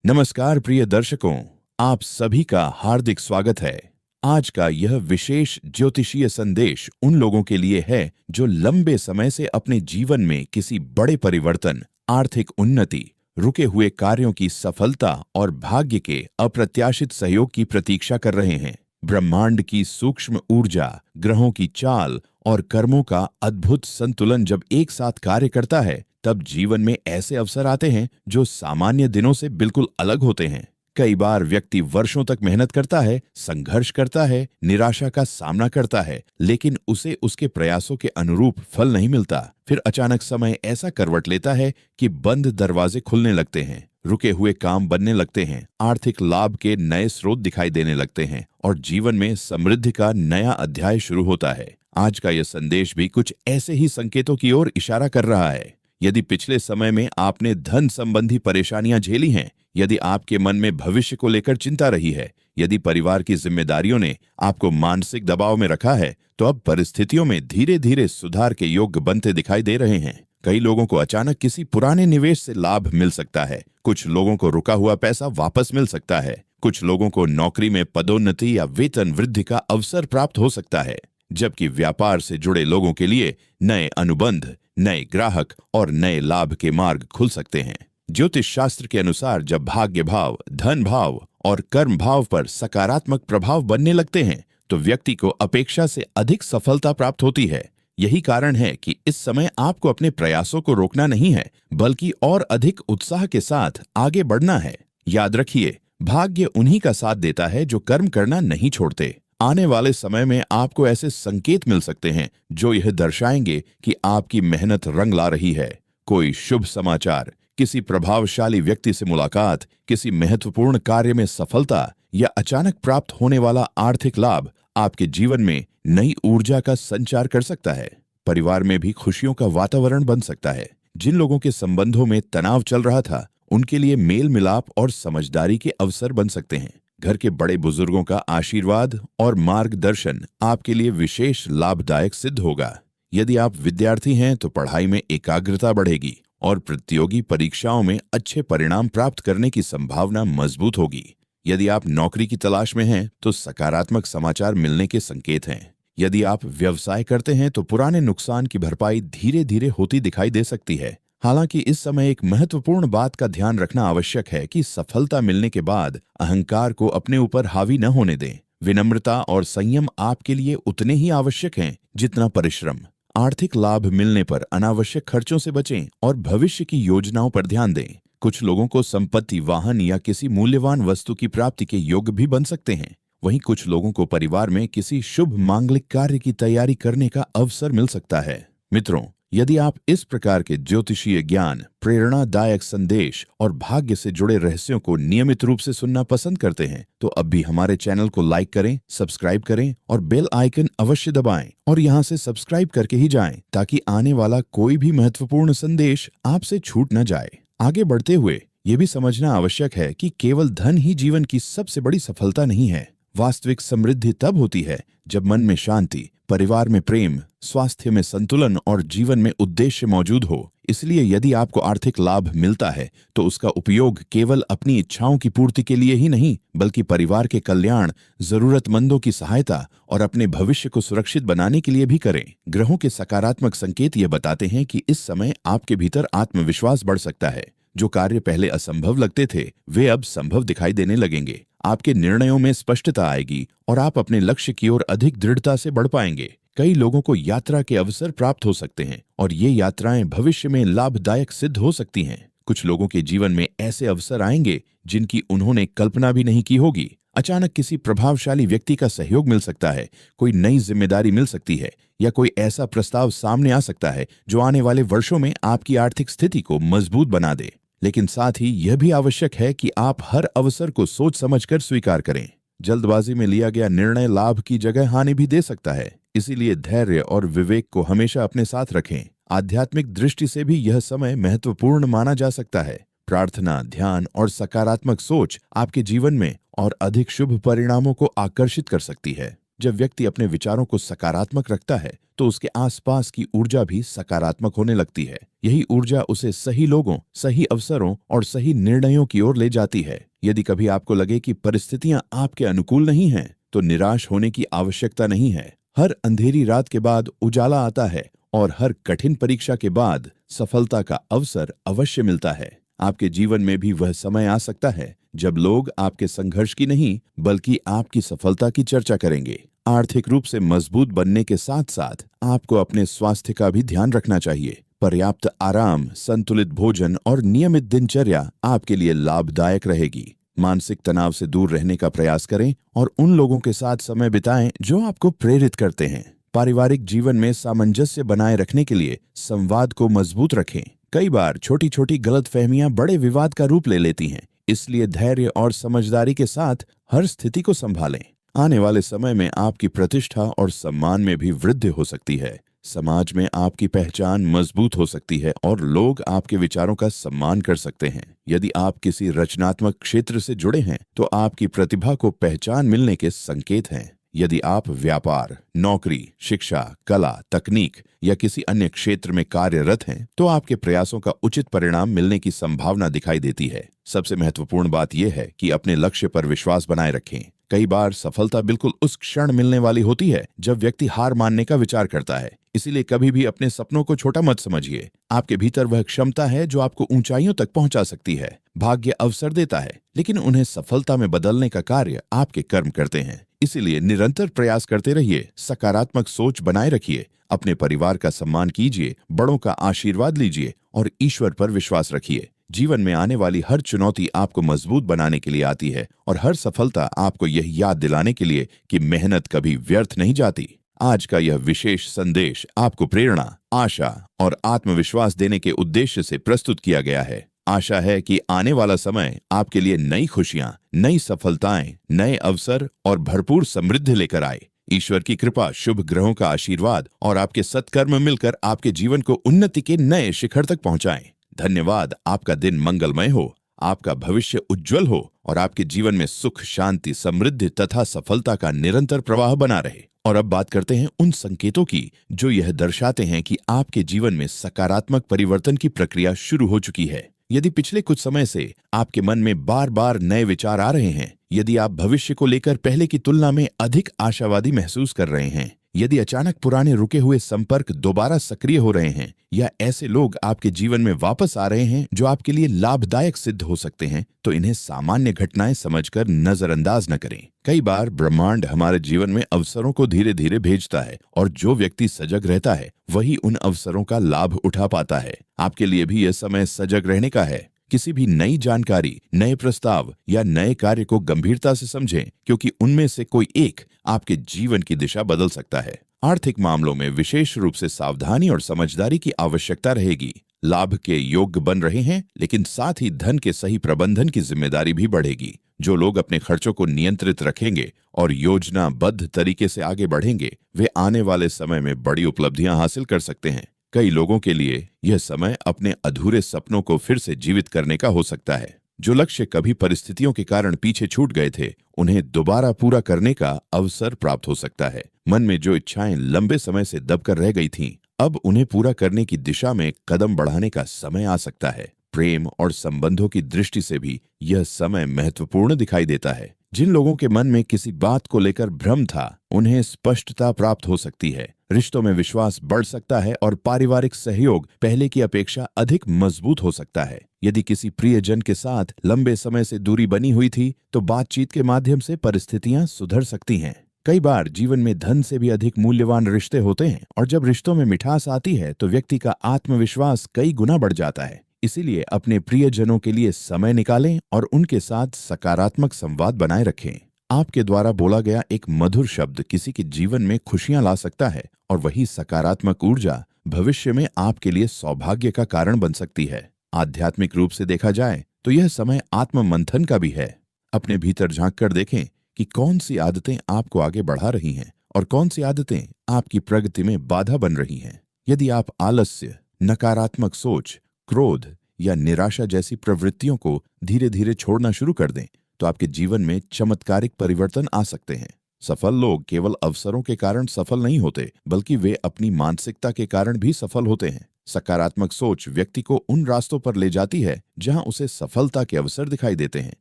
नमस्कार प्रिय दर्शकों, आप सभी का हार्दिक स्वागत है। आज का यह विशेष ज्योतिषीय संदेश उन लोगों के लिए है जो लंबे समय से अपने जीवन में किसी बड़े परिवर्तन, आर्थिक उन्नति, रुके हुए कार्यों की सफलता और भाग्य के अप्रत्याशित सहयोग की प्रतीक्षा कर रहे हैं। ब्रह्मांड की सूक्ष्म ऊर्जा, ग्रहों की चाल और कर्मों का अद्भुत संतुलन जब एक साथ कार्य करता है, तब जीवन में ऐसे अवसर आते हैं जो सामान्य दिनों से बिल्कुल अलग होते हैं। कई बार व्यक्ति वर्षों तक मेहनत करता है, संघर्ष करता है, निराशा का सामना करता है, लेकिन उसे उसके प्रयासों के अनुरूप फल नहीं मिलता। फिर अचानक समय ऐसा करवट लेता है कि बंद दरवाजे खुलने लगते हैं, रुके हुए काम बनने लगते हैं, आर्थिक लाभ के नए स्रोत दिखाई देने लगते हैं और जीवन में समृद्धि का नया अध्याय शुरू होता है। आज का यह संदेश भी कुछ ऐसे ही संकेतों की ओर इशारा कर रहा है। यदि पिछले समय में आपने धन संबंधी परेशानियां झेली हैं, यदि आपके मन में भविष्य को लेकर चिंता रही है, यदि परिवार की जिम्मेदारियों ने आपको मानसिक दबाव में रखा है, तो अब परिस्थितियों में धीरे धीरे सुधार के योग्य बनते दिखाई दे रहे हैं। कई लोगों को अचानक किसी पुराने निवेश से लाभ मिल सकता है, कुछ लोगों को रुका हुआ पैसा वापस मिल सकता है, कुछ लोगों को नौकरी में पदोन्नति या वेतन वृद्धि का अवसर प्राप्त हो सकता है, जबकि व्यापार से जुड़े लोगों के लिए नए अनुबंध, नए ग्राहक और नए लाभ के मार्ग खुल सकते हैं। ज्योतिष शास्त्र के अनुसार जब भाग्य भाव, धन भाव और कर्म भाव पर सकारात्मक प्रभाव बनने लगते हैं, तो व्यक्ति को अपेक्षा से अधिक सफलता प्राप्त होती है। यही कारण है कि इस समय आपको अपने प्रयासों को रोकना नहीं है, बल्कि और अधिक उत्साह के साथ आगे बढ़ना है। याद रखिए, भाग्य उन्हीं का साथ देता है जो कर्म करना नहीं छोड़ते। आने वाले समय में आपको ऐसे संकेत मिल सकते हैं जो यह दर्शाएंगे कि आपकी मेहनत रंग ला रही है। कोई शुभ समाचार, किसी प्रभावशाली व्यक्ति से मुलाकात, किसी महत्वपूर्ण कार्य में सफलता या अचानक प्राप्त होने वाला आर्थिक लाभ आपके जीवन में नई ऊर्जा का संचार कर सकता है। परिवार में भी खुशियों का वातावरण बन सकता है। जिन लोगों के संबंधों में तनाव चल रहा था, उनके लिए मेल मिलाप और समझदारी के अवसर बन सकते हैं। घर के बड़े बुजुर्गों का आशीर्वाद और मार्गदर्शन आपके लिए विशेष लाभदायक सिद्ध होगा। यदि आप विद्यार्थी हैं तो पढ़ाई में एकाग्रता बढ़ेगी और प्रतियोगी परीक्षाओं में अच्छे परिणाम प्राप्त करने की संभावना मजबूत होगी। यदि आप नौकरी की तलाश में हैं तो सकारात्मक समाचार मिलने के संकेत हैं। यदि आप व्यवसाय करते हैं तो पुराने नुकसान की भरपाई धीरे धीरे होती दिखाई दे सकती है। हालांकि इस समय एक महत्वपूर्ण बात का ध्यान रखना आवश्यक है कि सफलता मिलने के बाद अहंकार को अपने ऊपर हावी न होने दें। विनम्रता और संयम आपके लिए उतने ही आवश्यक हैं जितना परिश्रम। आर्थिक लाभ मिलने पर अनावश्यक खर्चों से बचें और भविष्य की योजनाओं पर ध्यान दें। कुछ लोगों को संपत्ति, वाहन या किसी मूल्यवान वस्तु की प्राप्ति के योग्य भी बन सकते हैं। वहीं कुछ लोगों को परिवार में किसी शुभ मांगलिक कार्य की तैयारी करने का अवसर मिल सकता है। मित्रों, यदि आप इस प्रकार के ज्योतिषीय ज्ञान, प्रेरणादायक संदेश और भाग्य से जुड़े रहस्यों को नियमित रूप से सुनना पसंद करते हैं, तो अब भी हमारे चैनल को लाइक करें, सब्सक्राइब करें और बेल आइकन अवश्य दबाएं और यहां से सब्सक्राइब करके ही जाएं, ताकि आने वाला कोई भी महत्वपूर्ण संदेश आपसे छूट न जाए। आगे बढ़ते हुए ये भी समझना आवश्यक है कि केवल धन ही जीवन की सबसे बड़ी सफलता नहीं है। वास्तविक समृद्धि तब होती है जब मन में शांति, परिवार में प्रेम, स्वास्थ्य में संतुलन और जीवन में उद्देश्य मौजूद हो। इसलिए यदि आपको आर्थिक लाभ मिलता है तो उसका उपयोग केवल अपनी इच्छाओं की पूर्ति के लिए ही नहीं, बल्कि परिवार के कल्याण, जरूरतमंदों की सहायता और अपने भविष्य को सुरक्षित बनाने के लिए भी करें। ग्रहों के सकारात्मक संकेत ये बताते हैं कि इस समय आपके भीतर आत्मविश्वास बढ़ सकता है। जो कार्य पहले असंभव लगते थे, वे अब संभव दिखाई देने लगेंगे। आपके निर्णयों में स्पष्टता आएगी और आप अपने लक्ष्य की ओर अधिक दृढ़ता से बढ़ पाएंगे। कई लोगों को यात्रा के अवसर प्राप्त हो सकते हैं और ये यात्राएं भविष्य में लाभदायक सिद्ध हो सकती हैं। कुछ लोगों के जीवन में ऐसे अवसर आएंगे जिनकी उन्होंने कल्पना भी नहीं की होगी। अचानक किसी प्रभावशाली व्यक्ति का सहयोग मिल सकता है, कोई नई जिम्मेदारी मिल सकती है या कोई ऐसा प्रस्ताव सामने आ सकता है जो आने वाले वर्षों में आपकी आर्थिक स्थिति को मजबूत बना दे। लेकिन साथ ही यह भी आवश्यक है कि आप हर अवसर को सोच समझकर स्वीकार करें। जल्दबाजी में लिया गया निर्णय लाभ की जगह हानि भी दे सकता है। इसीलिए धैर्य और विवेक को हमेशा अपने साथ रखें। आध्यात्मिक दृष्टि से भी यह समय महत्वपूर्ण माना जा सकता है। प्रार्थना, ध्यान और सकारात्मक सोच आपके जीवन में और अधिक शुभ परिणामों को आकर्षित कर सकती है। जब व्यक्ति अपने विचारों को सकारात्मक रखता है तो उसके आसपास की ऊर्जा भी सकारात्मक होने लगती है। यही ऊर्जा उसे सही लोगों, सही अवसरों और सही निर्णयों की ओर ले जाती है। यदि कभी आपको लगे कि परिस्थितियां आपके अनुकूल नहीं हैं, तो निराश होने की आवश्यकता नहीं है। हर अंधेरी रात के बाद उजाला आता है और हर कठिन परीक्षा के बाद सफलता का अवसर अवश्य मिलता है। आपके जीवन में भी वह समय आ सकता है जब लोग आपके संघर्ष की नहीं बल्कि आपकी सफलता की चर्चा करेंगे। आर्थिक रूप से मजबूत बनने के साथ साथ आपको अपने स्वास्थ्य का भी ध्यान रखना चाहिए। पर्याप्त आराम, संतुलित भोजन और नियमित दिनचर्या आपके लिए लाभदायक रहेगी। मानसिक तनाव से दूर रहने का प्रयास करें और उन लोगों के साथ समय बिताएं जो आपको प्रेरित करते हैं। पारिवारिक जीवन में सामंजस्य बनाए रखने के लिए संवाद को मजबूत रखें। कई बार छोटी छोटी गलतफहमियां बड़े विवाद का रूप ले लेती हैं, इसलिए धैर्य और समझदारी के साथ हर स्थिति को संभालें। आने वाले समय में आपकी प्रतिष्ठा और सम्मान में भी वृद्धि हो सकती है। समाज में आपकी पहचान मजबूत हो सकती है और लोग आपके विचारों का सम्मान कर सकते हैं। यदि आप किसी रचनात्मक क्षेत्र से जुड़े हैं तो आपकी प्रतिभा को पहचान मिलने के संकेत हैं। यदि आप व्यापार, नौकरी, शिक्षा, कला, तकनीक या किसी अन्य क्षेत्र में कार्यरत हैं तो आपके प्रयासों का उचित परिणाम मिलने की संभावना दिखाई देती है। सबसे महत्वपूर्ण बात यह है कि अपने लक्ष्य पर विश्वास बनाए रखें। कई बार सफलता बिल्कुल उस क्षण मिलने वाली होती है जब व्यक्ति हार मानने का विचार करता है। इसीलिए कभी भी अपने सपनों को छोटा मत समझिए। आपके भीतर वह क्षमता है जो आपको ऊंचाइयों तक पहुंचा सकती है। भाग्य अवसर देता है, लेकिन उन्हें सफलता में बदलने का कार्य आपके कर्म करते हैं। इसीलिए निरंतर प्रयास करते रहिए, सकारात्मक सोच बनाए रखिए, अपने परिवार का सम्मान कीजिए, बड़ों का आशीर्वाद लीजिए और ईश्वर पर विश्वास रखिए। जीवन में आने वाली हर चुनौती आपको मजबूत बनाने के लिए आती है और हर सफलता आपको यह याद दिलाने के लिए कि मेहनत कभी व्यर्थ नहीं जाती। आज का यह विशेष संदेश आपको प्रेरणा, आशा और आत्मविश्वास देने के उद्देश्य से प्रस्तुत किया गया है। आशा है कि आने वाला समय आपके लिए नई खुशियां, नई सफलताएं, नए अवसर और भरपूर समृद्धि लेकर आए। ईश्वर की कृपा, शुभ ग्रहों का आशीर्वाद और आपके सत्कर्म मिलकर आपके जीवन को उन्नति के नए शिखर तक पहुंचाएं। धन्यवाद। आपका दिन मंगलमय हो, आपका भविष्य उज्जवल हो और आपके जीवन में सुख, शांति, समृद्धि तथा सफलता का निरंतर प्रवाह बना रहे। और अब बात करते हैं उन संकेतों की जो यह दर्शाते हैं कि आपके जीवन में सकारात्मक परिवर्तन की प्रक्रिया शुरू हो चुकी है। यदि पिछले कुछ समय से आपके मन में बार बार नए विचार आ रहे हैं, यदि आप भविष्य को लेकर पहले की तुलना में अधिक आशावादी महसूस कर रहे हैं, यदि अचानक पुराने रुके हुए संपर्क दोबारा सक्रिय हो रहे हैं या ऐसे लोग आपके जीवन में वापस आ रहे हैं जो आपके लिए लाभदायक सिद्ध हो सकते हैं, तो इन्हें सामान्य घटनाएं समझकर नजरअंदाज न करें। कई बार ब्रह्मांड हमारे जीवन में अवसरों को धीरे धीरे भेजता है और जो व्यक्ति सजग रहता है वही उन अवसरों का लाभ उठा पाता है। आपके लिए भी यह समय सजग रहने का है। किसी भी नई जानकारी, नए प्रस्ताव या नए कार्य को गंभीरता से समझें, क्योंकि उनमें से कोई एक आपके जीवन की दिशा बदल सकता है। आर्थिक मामलों में विशेष रूप से सावधानी और समझदारी की आवश्यकता रहेगी। लाभ के योग्य बन रहे हैं, लेकिन साथ ही धन के सही प्रबंधन की जिम्मेदारी भी बढ़ेगी। जो लोग अपने खर्चों को नियंत्रित रखेंगे और योजनाबद्ध तरीके से आगे बढ़ेंगे, वे आने वाले समय में बड़ी उपलब्धियां हासिल कर सकते हैं। कई लोगों के लिए यह समय अपने अधूरे सपनों को फिर से जीवित करने का हो सकता है। जो लक्ष्य कभी परिस्थितियों के कारण पीछे छूट गए थे, उन्हें दोबारा पूरा करने का अवसर प्राप्त हो सकता है। मन में जो इच्छाएं लंबे समय से दबकर रह गई थीं, अब उन्हें पूरा करने की दिशा में कदम बढ़ाने का समय आ सकता है। प्रेम और संबंधों की दृष्टि से भी यह समय महत्वपूर्ण दिखाई देता है। जिन लोगों के मन में किसी बात को लेकर भ्रम था, उन्हें स्पष्टता प्राप्त हो सकती है। रिश्तों में विश्वास बढ़ सकता है और पारिवारिक सहयोग पहले की अपेक्षा अधिक मजबूत हो सकता है। यदि किसी प्रियजन के साथ लंबे समय से दूरी बनी हुई थी, तो बातचीत के माध्यम से परिस्थितियां सुधर सकती हैं। कई बार जीवन में धन से भी अधिक मूल्यवान रिश्ते होते हैं और जब रिश्तों में मिठास आती है तो व्यक्ति का आत्मविश्वास कई गुना बढ़ जाता है। इसीलिए अपने प्रियजनों के लिए समय निकालें और उनके साथ सकारात्मक संवाद बनाए रखें। आपके द्वारा बोला गया एक मधुर शब्द किसी के जीवन में खुशियां ला सकता है और वही सकारात्मक ऊर्जा भविष्य में आपके लिए सौभाग्य का कारण बन सकती है। आध्यात्मिक रूप से देखा जाए तो यह समय आत्म मंथन का भी है। अपने भीतर झांक कर देखें कि कौन सी आदतें आपको आगे बढ़ा रही हैं और कौन सी आदतें आपकी प्रगति में बाधा बन रही हैं। यदि आप आलस्य, नकारात्मक सोच, क्रोध या निराशा जैसी प्रवृत्तियों को धीरे धीरे छोड़ना शुरू कर दें, तो आपके जीवन में चमत्कारिक परिवर्तन आ सकते हैं। सफल लोग केवल अवसरों के कारण सफल नहीं होते, बल्कि वे अपनी मानसिकता के कारण भी सफल होते हैं। सकारात्मक सोच व्यक्ति को उन रास्तों पर ले जाती है जहां उसे सफलता के अवसर दिखाई देते हैं,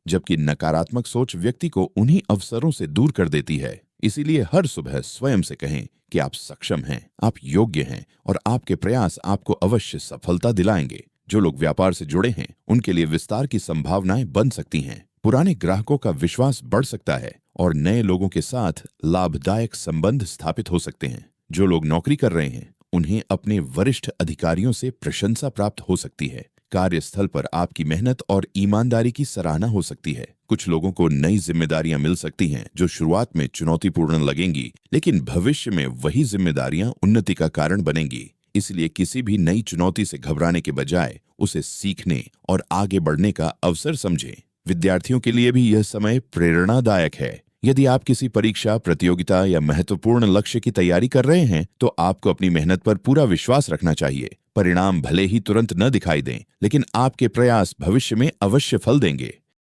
जबकि नकारात्मक सोच व्यक्ति को उन्हीं अवसरों से दूर कर देती है। इसीलिए हर सुबह स्वयं से कहें कि आप सक्षम हैं, आप योग्य हैं और आपके प्रयास आपको अवश्य सफलता दिलाएंगे। जो लोग व्यापार से जुड़े हैं, उनके लिए विस्तार की संभावनाएं बन सकती हैं। पुराने ग्राहकों का विश्वास बढ़ सकता है और नए लोगों के साथ लाभदायक संबंध स्थापित हो सकते हैं। जो लोग नौकरी कर रहे हैं, उन्हें अपने वरिष्ठ अधिकारियों से प्रशंसा प्राप्त हो सकती है। कार्यस्थल पर आपकी मेहनत और ईमानदारी की सराहना हो सकती है। कुछ लोगों को नई जिम्मेदारियां मिल सकती हैं जो शुरुआत में चुनौतीपूर्ण लगेंगी, लेकिन भविष्य में वही जिम्मेदारियां उन्नति का कारण बनेंगी। इसलिए किसी भी नई चुनौती से घबराने के बजाय उसे सीखने और आगे बढ़ने का अवसर समझें। विद्यार्थियों के लिए भी यह समय प्रेरणादायक है। यदि आप किसी परीक्षा, प्रतियोगिता या महत्वपूर्ण लक्ष्य की तैयारी कर रहे हैं, तो आपको अपनी मेहनत पर पूरा विश्वास रखना चाहिए। परिणाम भले ही तुरंत न दिखाई दें, लेकिन आपके प्रयास भविष्य में अवश्य फल देंगे।